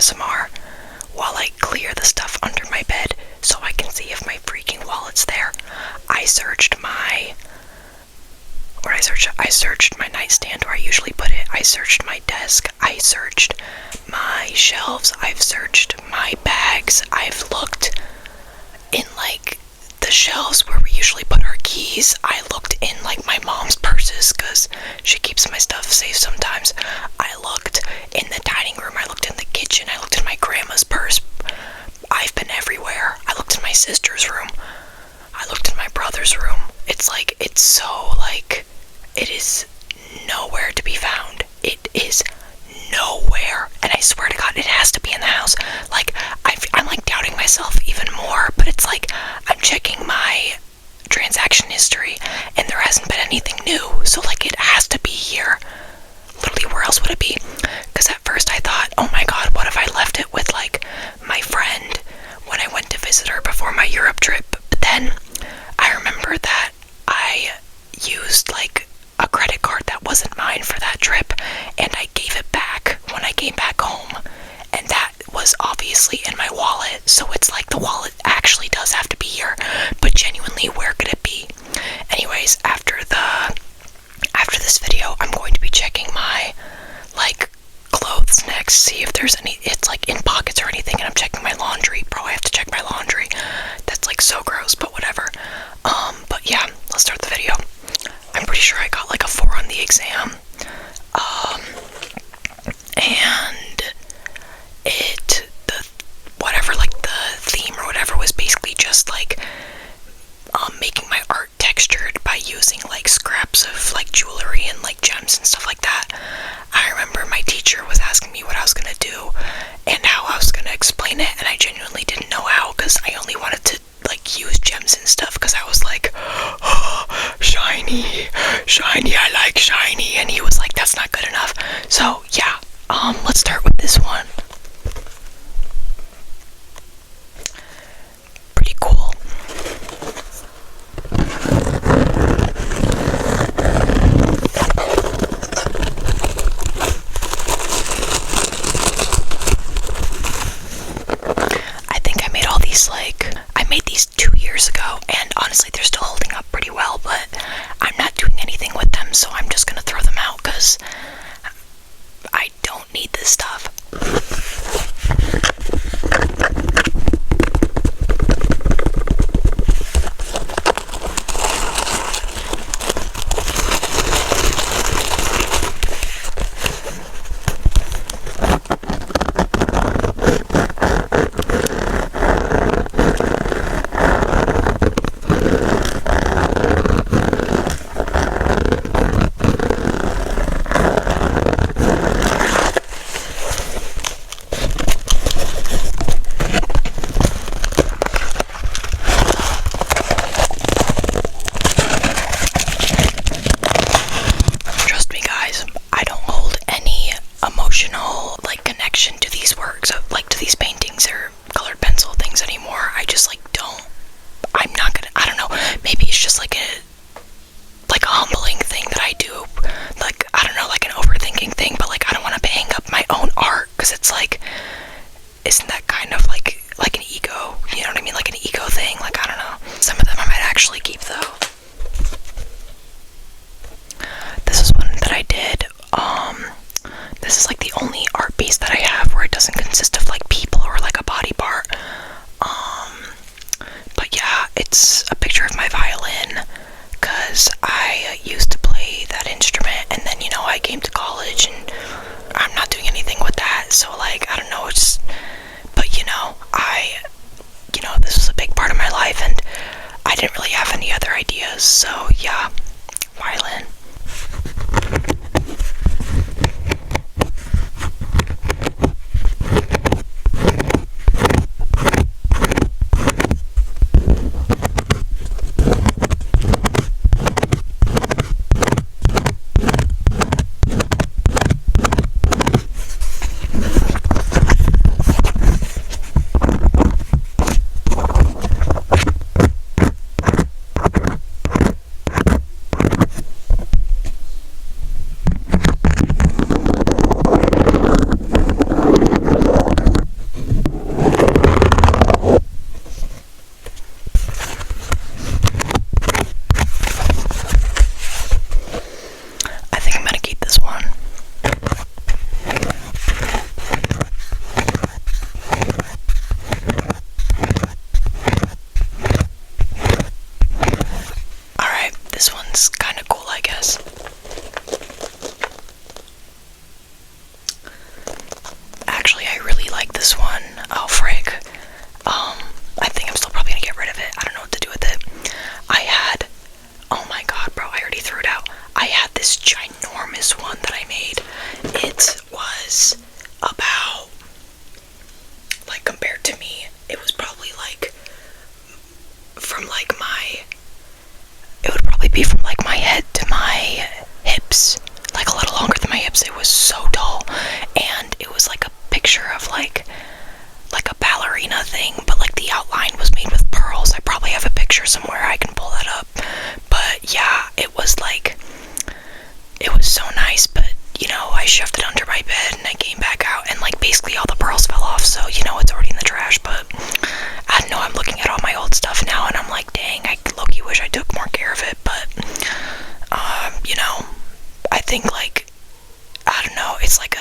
ASMR while I clear the stuff under my bed so I can see if my freaking wallet's there. I searched my nightstand where I usually put it. I searched my desk. I searched my shelves. I've searched my bags. I've looked in like the shelves where we usually put our keys. I looked in like my mom's purses because she keeps my stuff safe sometimes. I looked in the dining room. I looked in the kitchen. I looked in my grandma's purse. I've been everywhere. I looked in my sister's room. I looked in my brother's room. It's so like, it is nowhere to be found. It is nowhere. And I swear to God, it has to be in the house. Like, I'm like doubting myself even more, but it's like, I'm checking my transaction history and there hasn't been anything new. So like, it has to be here. Literally, where else would it be? Because at first I thought, oh my God, what if I left it with like my friend when I went to visit her before my Europe trip? But then I remember that I used like a credit card that wasn't mine for that trip, and I gave it back when I came back home, and that was obviously in my wallet. So it's like the wallet actually does have to be here, but genuinely, where could it be? Anyways, after this video, I'm going to be checking my like clothes next, see if there's any, it's like in pockets or anything, and I'm checking my laundry. Bro, I have to check my laundry. That's like so gross, but whatever. But yeah, let's start the video. I'm pretty sure I got like a 4 on the exam. And the theme or whatever was basically just like making my art textured by using like scraps of like jewelry and like gems and stuff like that. I remember my teacher was asking me what I was gonna do and how I was gonna explain it, and I genuinely didn't know how, because I only wanted to like use gems and stuff because I was like, oh, shiny, I like shiny, and he was like, that's not good enough. So yeah, let's start with this one. Pretty cool. I think I made all these I made these 2 years ago, and honestly they're still holding up pretty well, but I'm not doing anything with them, so I'm just gonna throw them out because I don't need this stuff. Emotional connection to these works, to these paintings or colored pencil things anymore. I just I'm not gonna, I don't know, maybe it's just like a humbling thing that I do, I don't know, like an overthinking thing, but I don't want to hang up my own art, because it's isn't that kind of like an ego, you know what I mean, like an ego thing, I don't know. Some of them I might actually keep though. This is one that I did. This is the only art piece that I have where it doesn't consist of people or a body part. But yeah, it's a picture of my violin, because I used to play that instrument, and then I came to college and I'm not doing anything with that, so I don't know, but this was a big part of my life and I didn't really have any other ideas, so yeah, violin. this one. Oh, frick. I think I'm still probably gonna get rid of it. I don't know what to do with it. I had, oh my god, bro, I already threw it out. I had this ginormous one that I made. It was about, like, compared to me, it was probably like, from like my, it would probably be from like my head to my hips, like a little longer than my hips. It was so tall, and it was like a picture of like a ballerina thing, but like the outline was made with pearls. I probably have a picture somewhere, I can pull that up. But yeah, it was like, it was so nice, but you know, I shoved it under my bed and I came back out and like basically all the pearls fell off, so you know, it's already in the trash. But I don't know, I'm looking at all my old stuff now and I'm like, dang, I low-key wish I took more care of it. But you know, I think like, I don't know, it's like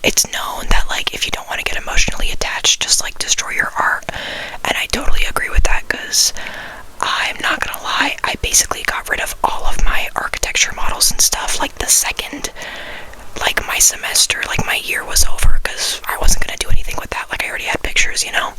it's known that like if you don't want to get emotionally attached, just like destroy your art. And I totally agree with that, because I'm not gonna lie, I basically got rid of all of my architecture models and stuff like the second like my semester, like my year was over, because I wasn't gonna do anything with that. Like I already had pictures, you know.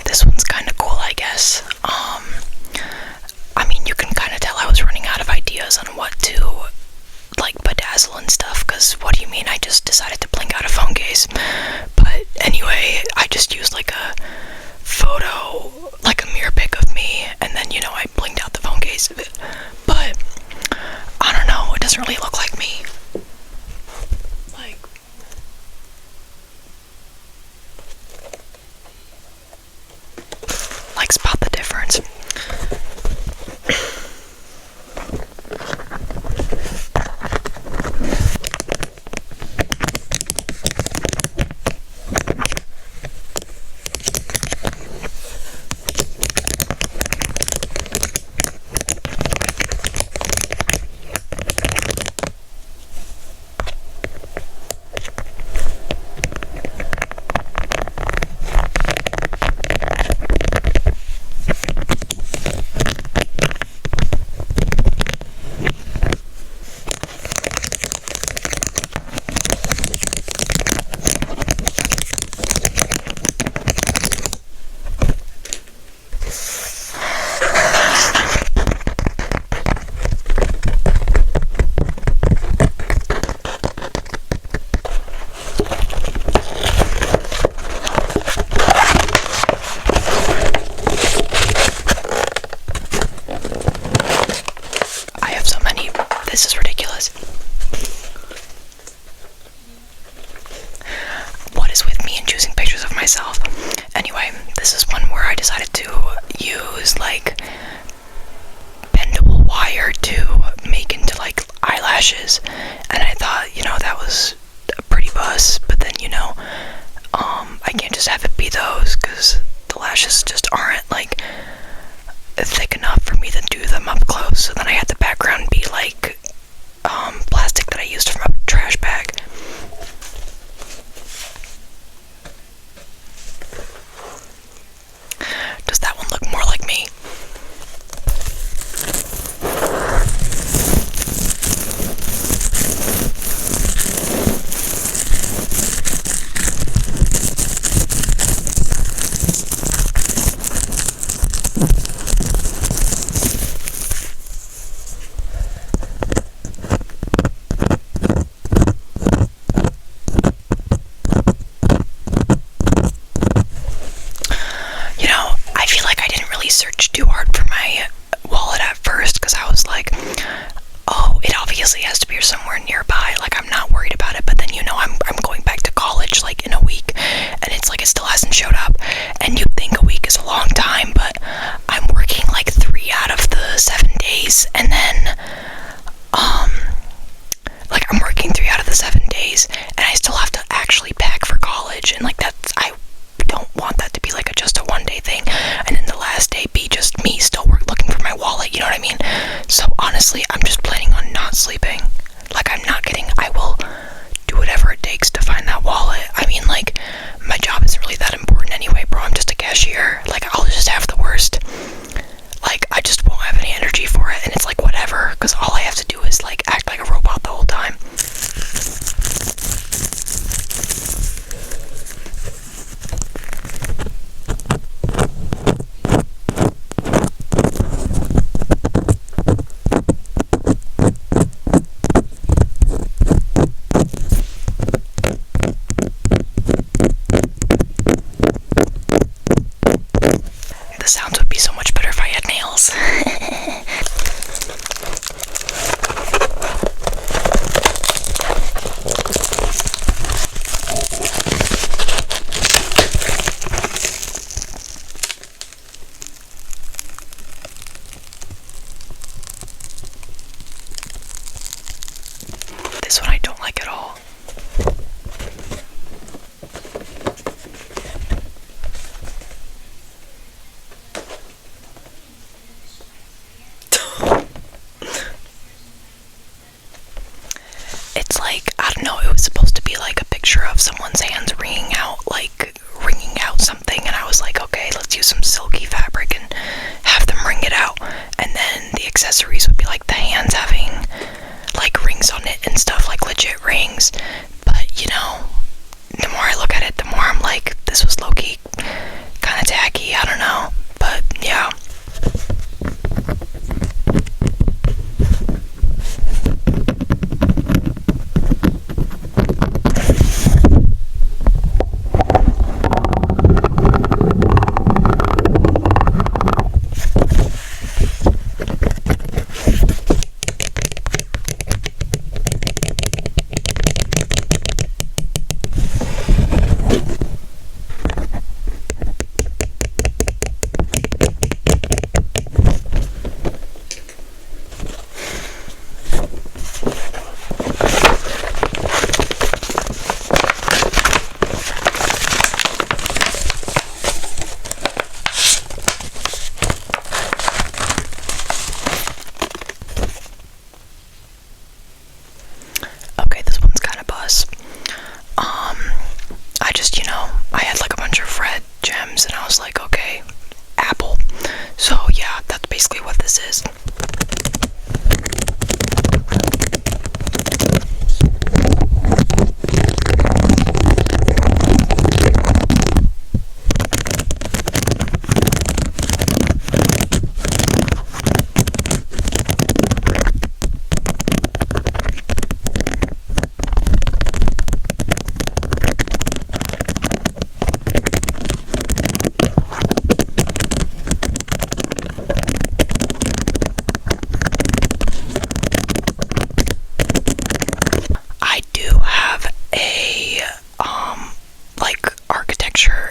This one's kind of cool, I guess. I mean, you can kind of tell I was running out of ideas on what to, like, bedazzle and stuff, because what do you mean, I just decided to blink out a phone case. But anyway, I just used, like, a photo, like a mirror pic of me, and then, you know, I blinked out the phone case of it. But, I don't know, it doesn't really look like me. Like, spot the difference. This is ridiculous. What is with me and choosing pictures of myself? Anyway, this is one where I decided to use like bendable wire to make into like eyelashes, and I thought, you know, that was a pretty buzz, but then, you know, I can't just have it be those, because the lashes just aren't like thick enough for me to do them up close. So then I had the background be like plastic that I used from a trash bag. Does that one look more like me? really search too hard for my wallet at first, because I was like, oh, it obviously has to be somewhere nearby, like I'm not worried about it. But then, you know, I'm going back to college like in a week, and it's like it still hasn't showed up. And you think a week is a long time, but I'm working like 3 out of the 7 days, and then like I'm working 3 out of the 7 days, and I still have to actually pack for college, and like that's, I don't want that to be like just a 1-day thing, and then the last day be just me still looking for my wallet, you know what I mean? So honestly, I'm just planning on not sleeping. Like, I'm not kidding. I will do whatever it takes to find that wallet. I mean, like, my job isn't really that important anyway, bro. I'm just a cashier. Like, I'll just have the worst. Like, I just won't have any energy for it, and it's like whatever, because all I have to do is like act like a robot the whole time. The sounds would be so much better if I had nails. This one I don't like at all. It's like, I don't know, it was supposed to be like a picture of someone's hands wringing out something, and I was like, okay, let's use some silky fabric and have them wring it out, and then the accessories would be like the hands having like rings on it and stuff, like legit rings. But you know, the more I look at it, the more I'm like, this was low-key kind of tacky, I don't know, but yeah. Okay, this one's kind of buzz. I just, you know, I had like a bunch of red gems, and I was like, okay, apple. So yeah, that's basically what this is.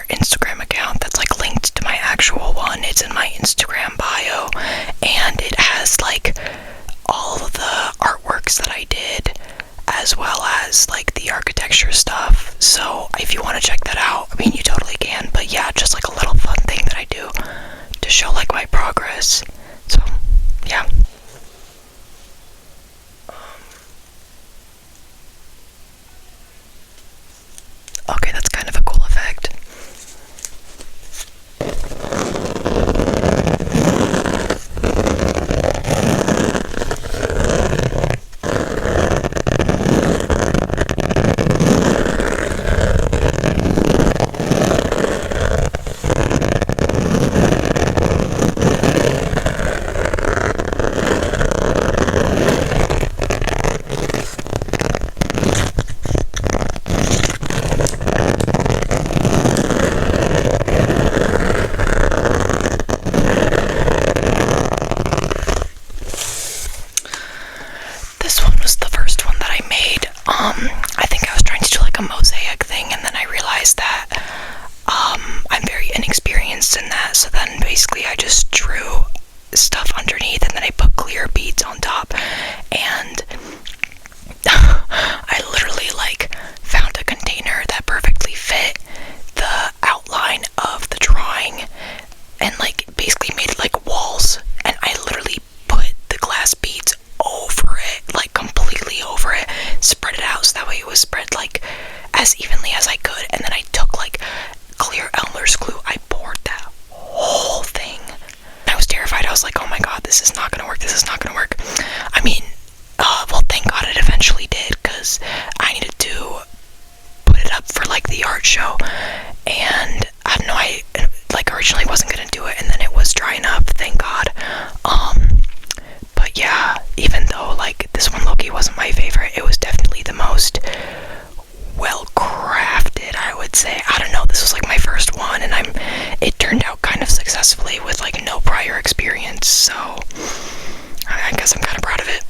Instagram account that's like linked to my actual one. It's in my Instagram bio, and it has like all of the artworks that I did, as well as like the architecture stuff. So if you want to check that out, I mean, you totally can. But yeah, just like a little fun thing that I do to show like my progress. So yeah. Okay, that's kind of a cool effect. worse than that. So then basically I just drew stuff underneath, and then I put clear beads on top, and I literally like found a container that perfectly fit the outline of the drawing, and like basically made it like walls, and I literally put the glass beads over it, like completely over it, spread it out so that way it was spread like as evenly as I could, and then I took like clear Elmer's glue, I poured that whole thing. I was terrified. I was like, oh my god, this is not gonna work, this is not gonna work. I mean, well, thank god it eventually did, because I needed to put it up for like the art show, and I don't know, I like originally wasn't gonna do it, and then it was dry enough, thank god. But yeah, even though like this one low-key wasn't my favorite, it was definitely the most well crafted, I would say. I don't know, this was like my first one, and it turned out kind of successfully with like no prior experience, so I guess I'm kind of proud of it.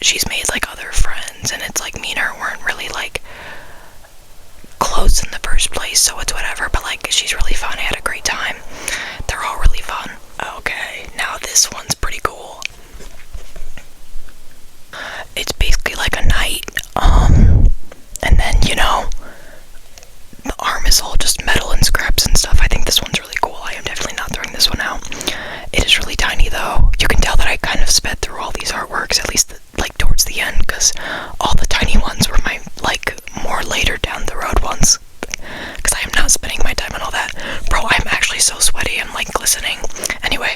She's made like other friends, and it's like me and her weren't really like close in the first place, so it's whatever, but like she's really fun. I had a great time. They're all really fun. Okay, now this one's pretty cool. It's basically like a knight, and then, you know, the arm is all just metal and scraps and stuff. I think this one's really cool. I am definitely not throwing this one out. It is really tiny though. You can tell that I kind of sped through all these artworks, at least like towards the end, because all the tiny ones were my like more later down the road ones, because I am not spending my time on all that. Bro, I'm actually so sweaty, I'm like glistening. Anyway.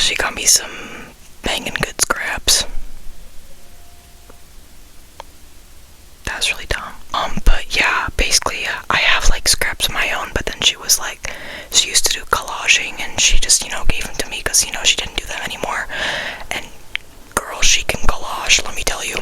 she got me some banging good scraps. That's really dumb. But yeah, basically, I have like scraps of my own, but then she was like, she used to do collaging, and she just, gave them to me because, she didn't do them anymore. And girl, she can collage, let me tell you.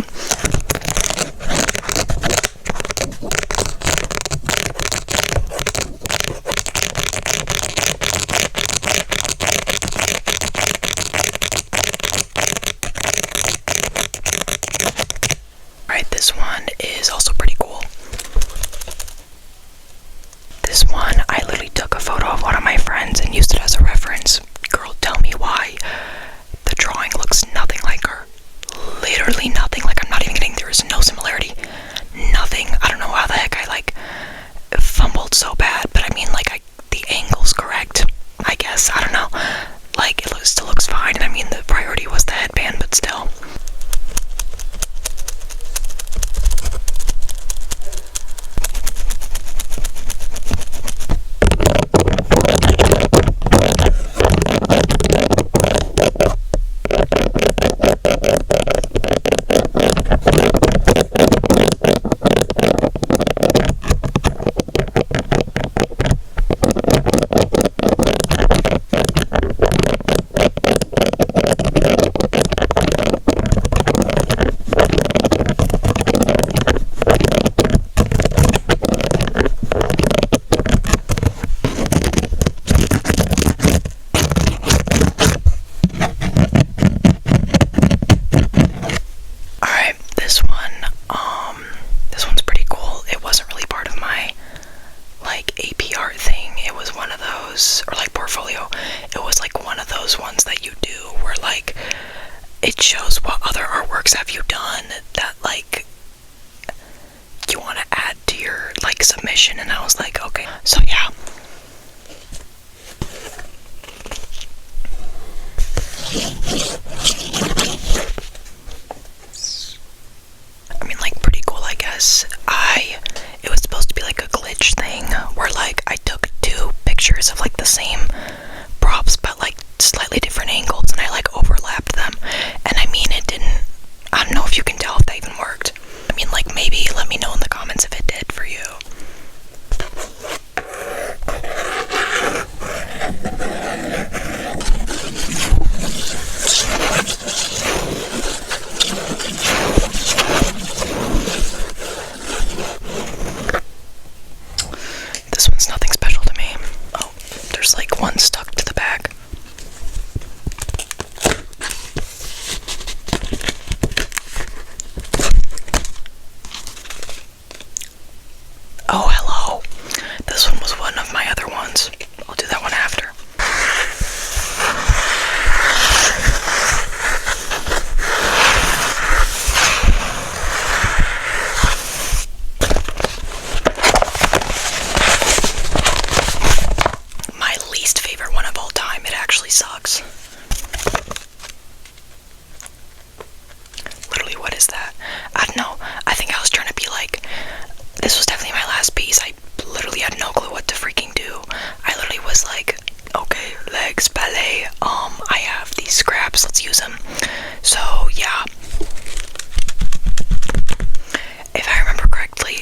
Alright, this one is also pretty cool. This one, I literally took a photo of one of my friends and used it as a reference. Girl, tell me why the drawing looks nothing like her. Literally nothing. Like, I'm not even kidding. There is no similarity. Nothing. I don't know how the heck I, fumbled so bad, but I mean, the angle's correct, I guess. I don't know. Like, it still looks fine, and I mean, the priority was the headband, but still. This one's pretty cool. It wasn't really part of my AP art thing. It was one of those, or portfolio. It was one of those ones that you do where it shows what other artworks have you done that you want to add to your submission, and I was like, okay. So yeah. I mean, pretty cool, I guess. It was supposed to be a glitch thing where I took two pictures of the same props but slightly different angles, and I overlapped them, and I mean, it didn't, I don't know if you can tell if that even worked. I mean, maybe let me know in the comments if it did for you. This one's nothing special to me. Oh, there's one stuck to the back. Oh, hello. This one was one of my other ones. I'll do that one after. My least favorite one of all time. It actually sucks. Literally, what is that? I don't know. I think I was trying to be this was definitely my last piece. I literally had no clue what to freaking do. I literally was okay, legs, ballet, I have these scraps, let's use them. So, yeah. If I remember correctly,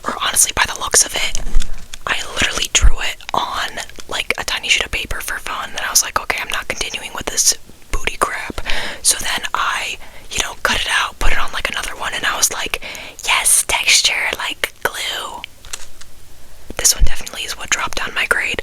or honestly by the looks of it, I literally drew it on, a tiny sheet of paper for fun, and I was like, okay, I'm not continuing with this booty crap. So then I, cut it out, put it on, another one, and I was like, yes, texture, glue. This one definitely is what dropped down my grade.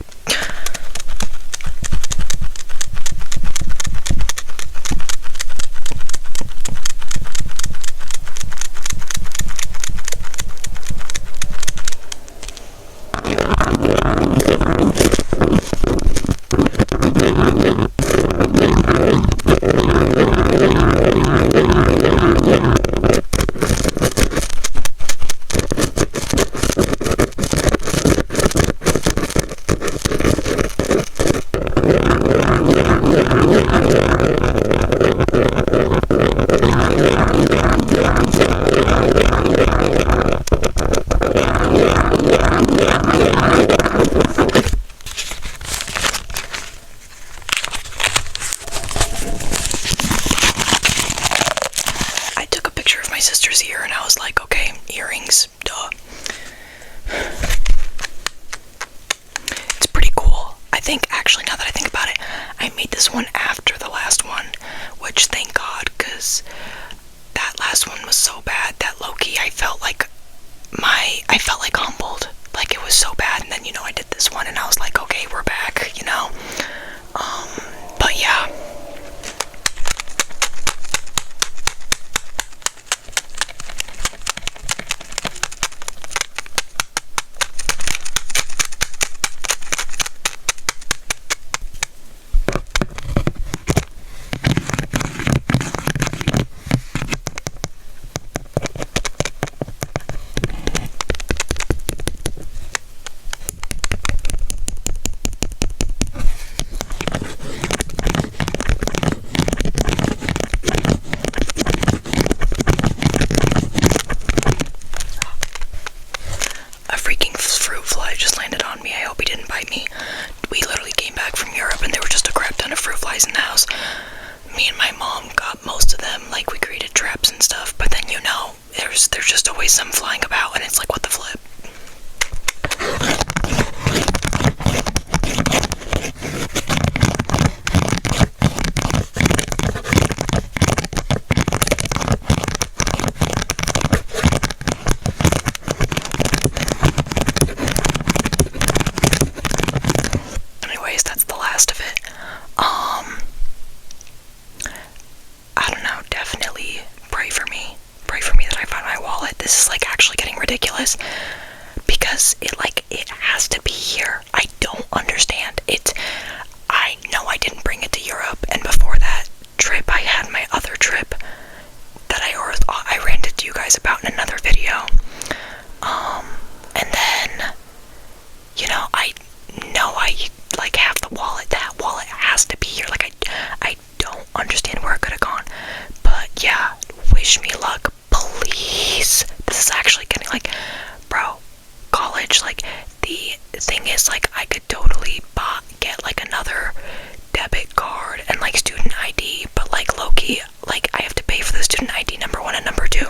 house. Me and my mom got most of them, like we created traps and stuff, but then there's just always some flying about, and it's like, what the flip? Anyways, that's the last of it. I don't know, definitely pray for me. Pray for me that I find my wallet. This is like actually getting ridiculous because it has to be here. I don't understand it. I know I didn't bring it to Europe, and before that trip I had my other trip that I ranted to you guys about in another video. And then I know I have the wallet. That wallet has to be here. I don't understand where it could have gone. But yeah, wish me luck, please. This is actually getting bro, college, the thing is, I could totally get another debit card and student ID, but low-key, I have to pay for the student ID, number one, and number two,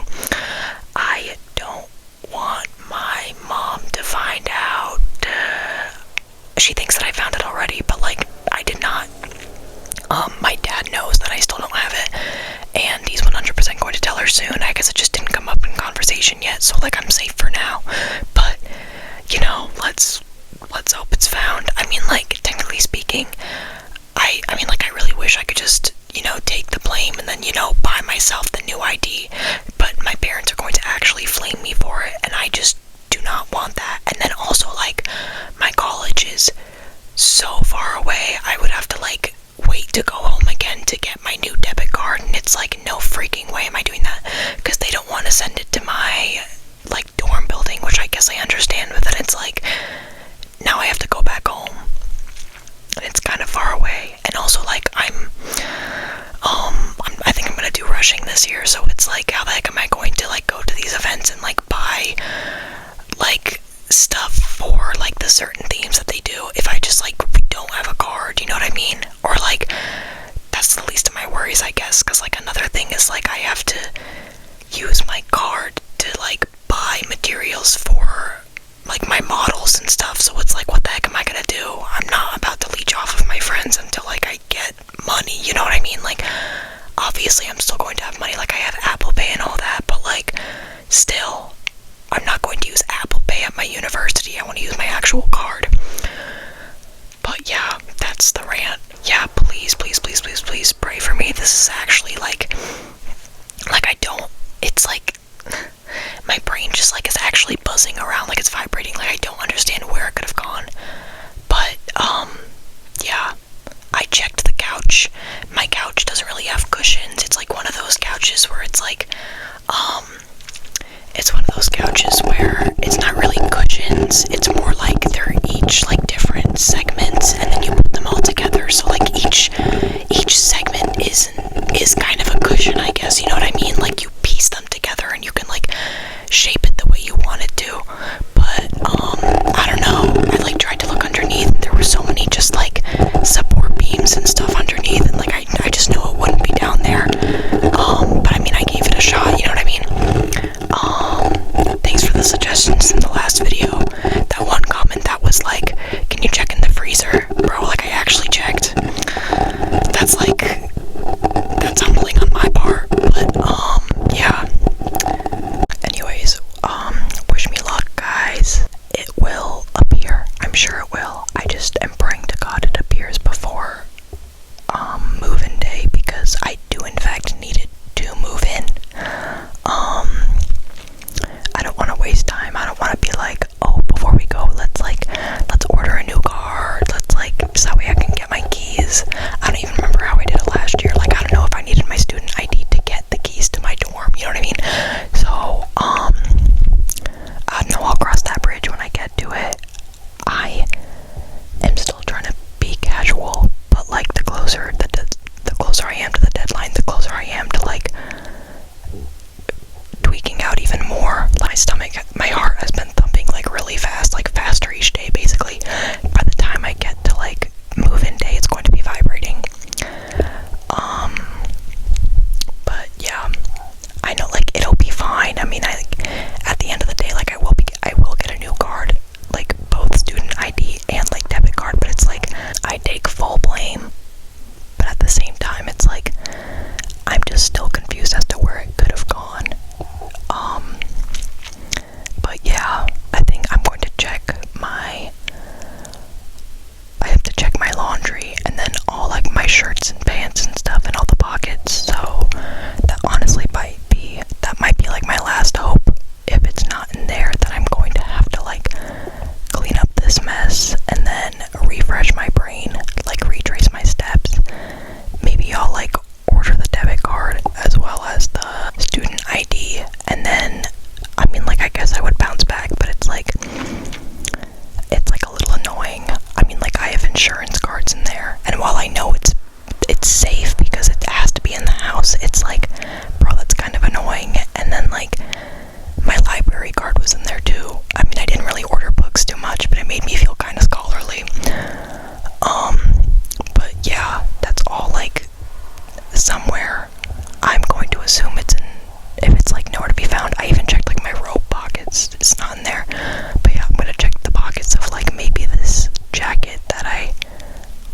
I don't want my mom to find out. She thinks that I found it already, but I did not. My dad knows that I still don't have it, and he's 100% going to tell her soon. I guess it just didn't come up in conversation yet, so I'm safe for now. But let's hope it's found. I mean, technically speaking, I really wish I could just take the blame and then buy myself the new ID, but my parents are going to actually flame me for it, and I just do not want that. And then also my college is so far away, I would have to wait to go home again to get my new debit card, and it's no freaking way am I doing that, because they don't want to send it to my dorm building, which I guess I understand, but then it's now I have to go back home, and it's kind of far away. And also I think I'm gonna do rushing this year, so it's how the heck am I going to go to these events and buy stuff for the certain themes that they do if I just don't have a card, you know what I mean? Or that's the least of my worries, I guess, because another thing is I have to use my card to buy materials for my models and stuff, so it's what the heck am I gonna do? I'm not about to leech off of my friends until I get money, you know what I mean? Obviously I'm still going to have money, I have Apple Pay and all that, but still, I'm not going to use Apple Pay at my university. I want to use my actual card. But yeah, that's the rant. Yeah, please pray for me. This is actually I don't, it's my brain just is actually buzzing around, it's vibrating, I don't understand where it could have gone. But yeah, I checked the couch. My couch doesn't really have cushions. It's one of those couches where it's it's one of those couches where it's not really cushions, it's more they're each different segments, and then you put them all together, so each segment is kind of a cushion, I guess, you know what I mean? You piece them together and you can shape it the way you want it to. But I don't know, I tried to look underneath, and there were so many just support beams and stuff underneath, and I just knew it wouldn't be down there. But I mean, I gave it a shot, you know what I mean? Thanks for the suggestions in the last video. That one comment that was can you check in the freezer? Bro, I actually checked. That's that's humbling on my part, but yeah. Anyways, wish me luck, guys. It will appear. I'm sure it will. I just am praying to God it appears before move-in day, because I do in fact need it to move in. I don't want to waste time. I don't want to be oh, before we go, let's order a new card. Let's so that way I can get my keys. I don't even remember how I did it last year. I don't know if I needed my student ID to get the keys to my dorm. You know what I mean? So, I know I'll cross that bridge when I get to it. I am still trying to be casual, but the closer I am to the deadline, the closer I am to tweaking out even more. My stomach, my heart has been thumping really fast, faster each day basically. By the time I get to move-in day, it's going to be vibrating. has to be in the house. It's like, bro, that's kind of annoying. And then like my library card was in there too. I mean, I didn't really order books too much, but it made me feel kind of scholarly. But yeah, that's all like somewhere. I'm going to assume it's in, if it's like nowhere to be found. I even checked like my robe pockets, it's not in there. But yeah, I'm gonna check the pockets of like maybe this jacket that I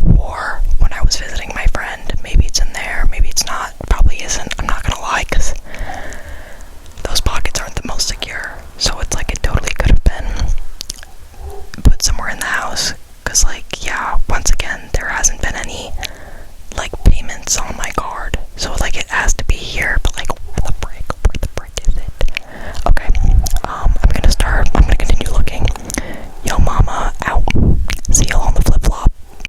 wore when I was visiting my friend. Maybe it's in there, maybe it's not. Probably isn't, I'm not gonna lie, because those pockets aren't the most secure. So it's like it totally could have been put somewhere in the house. Because like, yeah, once again, there hasn't been any like payments on my card. So like